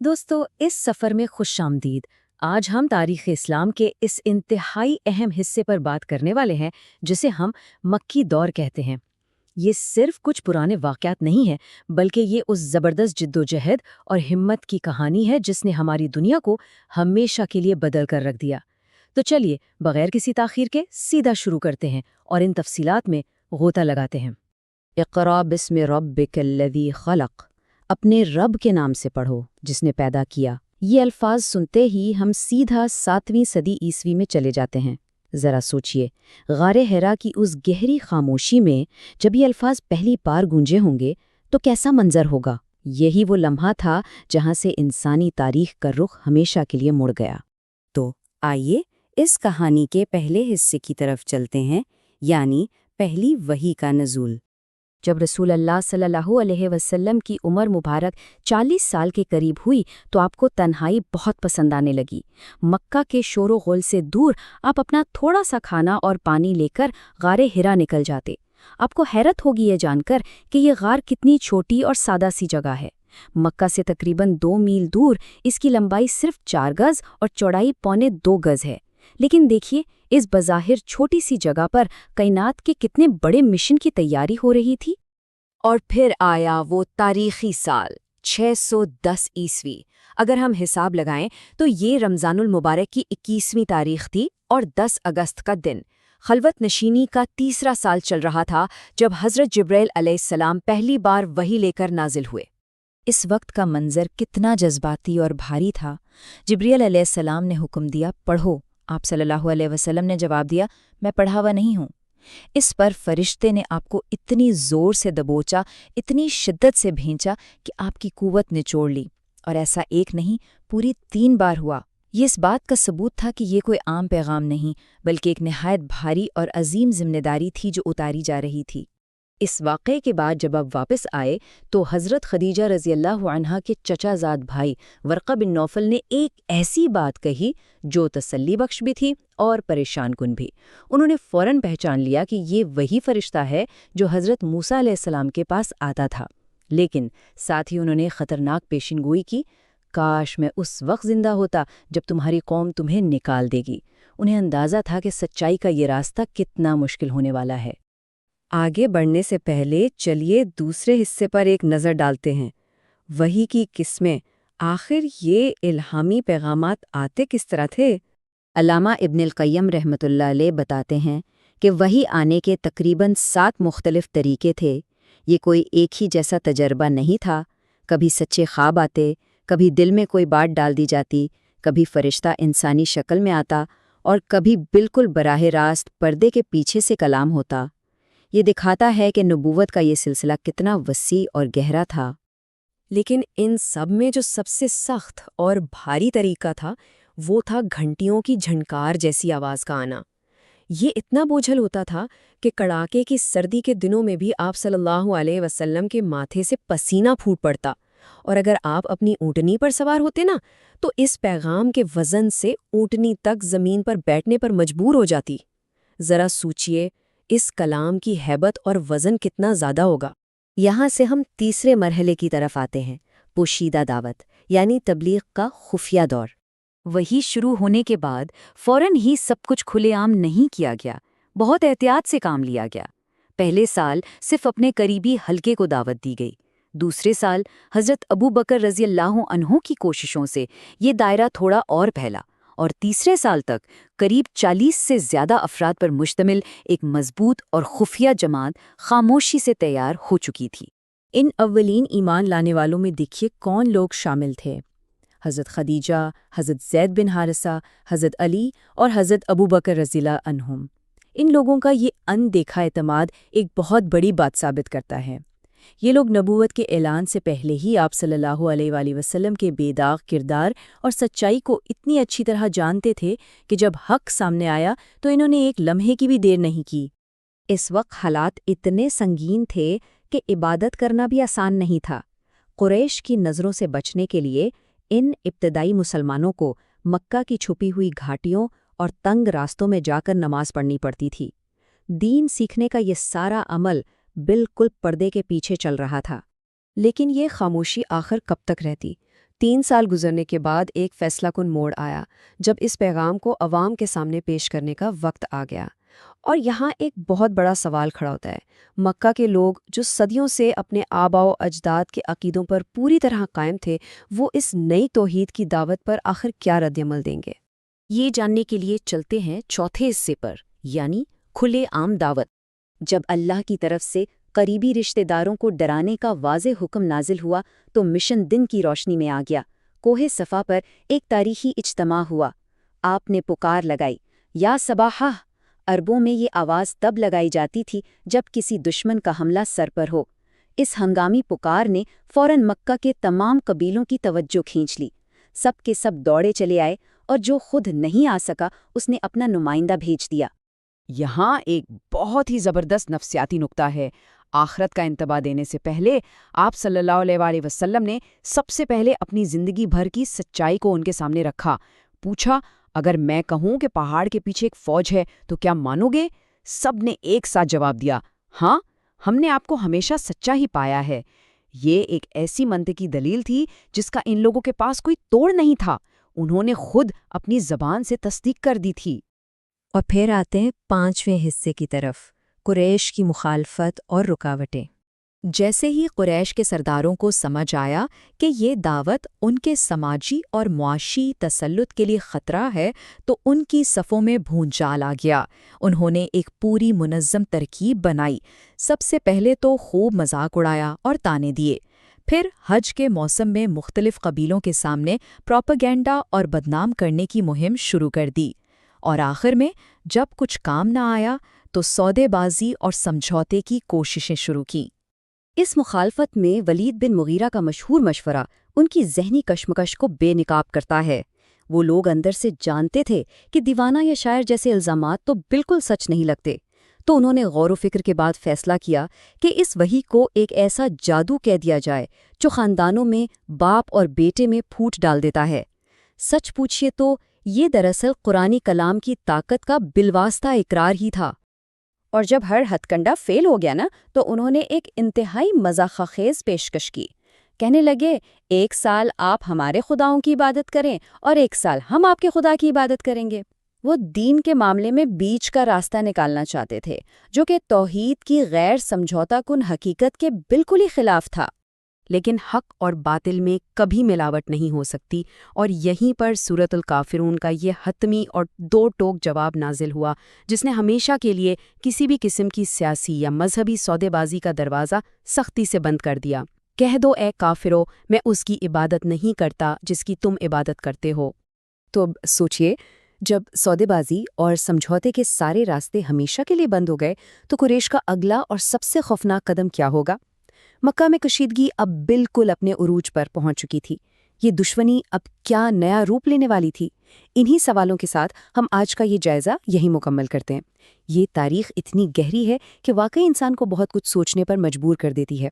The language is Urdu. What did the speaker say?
دوستو اس سفر میں خوش آمدید۔ آج ہم تاریخ اسلام کے اس انتہائی اہم حصے پر بات کرنے والے ہیں جسے ہم مکی دور کہتے ہیں۔ یہ صرف کچھ پرانے واقعات نہیں ہیں بلکہ یہ اس زبردست جدوجہد اور ہمت کی کہانی ہے جس نے ہماری دنیا کو ہمیشہ کے لیے بدل کر رکھ دیا۔ تو چلیے بغیر کسی تاخیر کے سیدھا شروع کرتے ہیں اور ان تفصیلات میں غوطہ لگاتے ہیں۔ اقرا بسم ربک الذی خلق، اپنے رب کے نام سے پڑھو جس نے پیدا کیا۔ یہ الفاظ سنتے ہی ہم سیدھا 7ویں صدی عیسوی میں چلے جاتے ہیں۔ ذرا سوچئے، غار حرا کی اس گہری خاموشی میں جب یہ الفاظ پہلی بار گونجے ہوں گے تو کیسا منظر ہوگا؟ یہی وہ لمحہ تھا جہاں سے انسانی تاریخ کا رخ ہمیشہ کے لیے مڑ گیا۔ تو آئیے اس کہانی کے پہلے حصے کی طرف چلتے ہیں، یعنی پہلی وحی کا نزول۔ جب رسول اللہ صلی اللہ علیہ وسلم کی عمر مبارک 40 سال کے قریب ہوئی تو آپ کو تنہائی بہت پسند آنے لگی۔ مکہ کے شور و غل سے دور آپ اپنا تھوڑا سا کھانا اور پانی لے کر غار حرا نکل جاتے۔ آپ کو حیرت ہوگی یہ جان کر کہ یہ غار کتنی چھوٹی اور سادہ سی جگہ ہے۔ مکہ سے تقریباً 2 میل دور اس کی لمبائی صرف 4 گز اور چوڑائی 1.25 گز ہے۔ لیکن دیکھیے، اس بظاہر چھوٹی سی جگہ پر کائنات کے کتنے بڑے مشن کی تیاری ہو رہی تھی۔ اور پھر آیا وہ تاریخی سال 610 عیسوی۔ اگر ہم حساب لگائیں تو یہ رمضان المبارک کی 21ویں تاریخ تھی اور 10 اگست کا دن۔ خلوت نشینی کا تیسرا سال چل رہا تھا جب حضرت جبرائیل علیہ السلام پہلی بار وحی لے کر نازل ہوئے۔ اس وقت کا منظر کتنا جذباتی اور بھاری تھا۔ جبرائیل علیہ السلام نے حکم دیا، پڑھو۔ آپ صلی اللہ علیہ وسلم نے جواب دیا، میں پڑھا ہوا نہیں ہوں۔ اس پر فرشتے نے آپ کو اتنی زور سے دبوچا، اتنی شدت سے بھینچا کہ آپ کی قوت نچوڑ لی، اور ایسا ایک نہیں، پوری 3 بار ہوا۔ یہ اس بات کا ثبوت تھا کہ یہ کوئی عام پیغام نہیں بلکہ ایک نہایت بھاری اور عظیم ذمہ داری تھی جو اتاری جا رہی تھی۔ اس واقعے کے بعد جب آپ واپس آئے تو حضرت خدیجہ رضی اللہ عنہا کے چچا زاد بھائی ورقہ بن نوفل نے ایک ایسی بات کہی جو تسلی بخش بھی تھی اور پریشان کن بھی۔ انہوں نے فوراً پہچان لیا کہ یہ وہی فرشتہ ہے جو حضرت موسیٰ علیہ السلام کے پاس آتا تھا، لیکن ساتھ ہی انہوں نے خطرناک پیشن گوئی کی، کاش میں اس وقت زندہ ہوتا جب تمہاری قوم تمہیں نکال دے گی۔ انہیں اندازہ تھا کہ سچائی کا یہ راستہ کتنا مشکل ہونے والا ہے۔ آگے بڑھنے سے پہلے چلیے دوسرے حصے پر ایک نظر ڈالتے ہیں۔ وحی کی قسمیں، آخر یہ الہامی پیغامات آتے کس طرح تھے؟ علامہ ابن القیم رحمۃ اللہ علیہ بتاتے ہیں کہ وحی آنے کے تقریباً 7 مختلف طریقے تھے۔ یہ کوئی ایک ہی جیسا تجربہ نہیں تھا۔ کبھی سچے خواب آتے، کبھی دل میں کوئی بات ڈال دی جاتی، کبھی فرشتہ انسانی شکل میں آتا، اور کبھی بالکل براہ راست پردے کے پیچھے سے کلام ہوتا۔ یہ دکھاتا ہے کہ نبوت کا یہ سلسلہ کتنا وسیع اور گہرا تھا۔ لیکن ان سب میں جو سب سے سخت اور بھاری طریقہ تھا وہ تھا گھنٹیوں کی جھنکار جیسی آواز کا آنا۔ یہ اتنا بوجھل ہوتا تھا کہ کڑاکے کی سردی کے دنوں میں بھی آپ صلی اللہ علیہ وسلم کے ماتھے سے پسینہ پھوٹ پڑتا، اور اگر آپ اپنی اونٹنی پر سوار ہوتے نا تو اس پیغام کے وزن سے اونٹنی تک زمین پر بیٹھنے پر مجبور ہو جاتی۔ ذرا سوچئے، اس کلام کی ہیبت اور وزن کتنا زیادہ ہوگا۔ یہاں سے ہم تیسرے مرحلے کی طرف آتے ہیں، پوشیدہ دعوت یعنی تبلیغ کا خفیہ دور۔ وہی شروع ہونے کے بعد فوراً ہی سب کچھ کھلے عام نہیں کیا گیا، بہت احتیاط سے کام لیا گیا۔ پہلے سال صرف اپنے قریبی حلقے کو دعوت دی گئی۔ دوسرے سال حضرت ابو بکر رضی اللہ عنہ کی کوششوں سے یہ دائرہ تھوڑا اور پھیلا، اور تیسرے سال تک قریب 40 سے زیادہ افراد پر مشتمل ایک مضبوط اور خفیہ جماعت خاموشی سے تیار ہو چکی تھی۔ ان اولین ایمان لانے والوں میں دیکھیے کون لوگ شامل تھے۔ حضرت خدیجہ، حضرت زید بن حارثہ، حضرت علی اور حضرت ابو بکر رضی اللہ عنہم۔ ان لوگوں کا یہ اندیکھا اعتماد ایک بہت بڑی بات ثابت کرتا ہے۔ یہ لوگ نبوت کے اعلان سے پہلے ہی آپ صلی اللہ علیہ وآلہ وسلم کے بے داغ کردار اور سچائی کو اتنی اچھی طرح جانتے تھے کہ جب حق سامنے آیا تو انہوں نے ایک لمحے کی بھی دیر نہیں کی۔ اس وقت حالات اتنے سنگین تھے کہ عبادت کرنا بھی آسان نہیں تھا۔ قریش کی نظروں سے بچنے کے لیے ان ابتدائی مسلمانوں کو مکہ کی چھپی ہوئی گھاٹیوں اور تنگ راستوں میں جا کر نماز پڑھنی پڑتی تھی۔ دین سیکھنے کا یہ سارا عمل بالکل پردے کے پیچھے چل رہا تھا۔ لیکن یہ خاموشی آخر کب تک رہتی؟ 3 سال گزرنے کے بعد ایک فیصلہ کن موڑ آیا جب اس پیغام کو عوام کے سامنے پیش کرنے کا وقت آ گیا۔ اور یہاں ایک بہت بڑا سوال کھڑا ہوتا ہے، مکہ کے لوگ جو صدیوں سے اپنے آباء و اجداد کے عقیدوں پر پوری طرح قائم تھے، وہ اس نئی توحید کی دعوت پر آخر کیا رد عمل دیں گے؟ یہ جاننے کے لیے چلتے ہیں چوتھے حصے پر، یعنی کھلے عام دعوت۔ جب اللہ کی طرف سے قریبی رشتہ داروں کو ڈرانے کا واضح حکم نازل ہوا تو مشن دن کی روشنی میں آ گیا۔ کوہ صفا پر ایک تاریخی اجتماع ہوا۔ آپ نے پکار لگائی، یا صباحہ! عربوں میں یہ آواز تب لگائی جاتی تھی جب کسی دشمن کا حملہ سر پر ہو۔ اس ہنگامی پکار نے فوراً مکہ کے تمام قبیلوں کی توجہ کھینچ لی۔ سب کے سب دوڑے چلے آئے اور جو خود نہیں آ سکا اس نے اپنا نمائندہ بھیج دیا۔ یہاں ایک بہت ہی زبردست نفسیاتی نکتہ ہے۔ آخرت کا انتباہ دینے سے پہلے آپ صلی اللہ علیہ وآلہ وسلم نے سب سے پہلے اپنی زندگی بھر کی سچائی کو ان کے سامنے رکھا۔ پوچھا، اگر میں کہوں کہ پہاڑ کے پیچھے ایک فوج ہے تو کیا مانو گے؟ سب نے ایک ساتھ جواب دیا، ہاں، ہم نے آپ کو ہمیشہ سچا ہی پایا ہے۔ یہ ایک ایسی منطقی دلیل تھی جس کا ان لوگوں کے پاس کوئی توڑ نہیں تھا۔ انہوں نے خود اپنی زبان سے تصدیق کر دی تھی۔ اور پھر آتے ہیں 5ویں حصے کی طرف، قریش کی مخالفت اور رکاوٹیں۔ جیسے ہی قریش کے سرداروں کو سمجھ آیا کہ یہ دعوت ان کے سماجی اور معاشی تسلط کے لیے خطرہ ہے تو ان کی صفوں میں بھونچال آ گیا۔ انہوں نے ایک پوری منظم ترکیب بنائی۔ سب سے پہلے تو خوب مذاق اڑایا اور تانے دیے۔ پھر حج کے موسم میں مختلف قبیلوں کے سامنے پروپیگنڈا اور بدنام کرنے کی مہم شروع کر دی۔ اور آخر میں جب کچھ کام نہ آیا تو سودے بازی اور سمجھوتے کی کوششیں شروع کی۔ اس مخالفت میں ولید بن مغیرہ کا مشہور مشورہ ان کی ذہنی کشمکش کو بے نقاب کرتا ہے۔ وہ لوگ اندر سے جانتے تھے کہ دیوانہ یا شاعر جیسے الزامات تو بالکل سچ نہیں لگتے، تو انہوں نے غور و فکر کے بعد فیصلہ کیا کہ اس وحی کو ایک ایسا جادو کہہ دیا جائے جو خاندانوں میں باپ اور بیٹے میں پھوٹ ڈال دیتا ہے۔ سچ پوچھئے تو یہ دراصل قرآنی کلام کی طاقت کا بالواسطہ اقرار ہی تھا۔ اور جب ہر ہتھ کنڈا فیل ہو گیا نا تو انہوں نے ایک انتہائی مذاق خیز پیشکش کی۔ کہنے لگے، 1 سال آپ ہمارے خداؤں کی عبادت کریں اور 1 سال ہم آپ کے خدا کی عبادت کریں گے۔ وہ دین کے معاملے میں بیچ کا راستہ نکالنا چاہتے تھے جو کہ توحید کی غیر سمجھوتا کن حقیقت کے بالکل ہی خلاف تھا۔ لیکن حق اور باطل میں کبھی ملاوٹ نہیں ہو سکتی، اور یہیں پر سورۃ الکافرون کا یہ حتمی اور 2 ٹوک جواب نازل ہوا جس نے ہمیشہ کے لیے کسی بھی قسم کی سیاسی یا مذہبی سودے بازی کا دروازہ سختی سے بند کر دیا۔ کہہ دو اے کافرو، میں اس کی عبادت نہیں کرتا جس کی تم عبادت کرتے ہو۔ تو اب سوچئے، جب سودے بازی اور سمجھوتے کے سارے راستے ہمیشہ کے لیے بند ہو گئے تو قریش کا اگلا اور سب سے خوفناک قدم کیا ہوگا؟ مکہ میں کشیدگی اب بالکل اپنے عروج پر پہنچ چکی تھی۔ یہ دشمنی اب کیا نیا روپ لینے والی تھی؟ انہی سوالوں کے ساتھ ہم آج کا یہ جائزہ یہی مکمل کرتے ہیں۔ یہ تاریخ اتنی گہری ہے کہ واقعی انسان کو بہت کچھ سوچنے پر مجبور کر دیتی ہے۔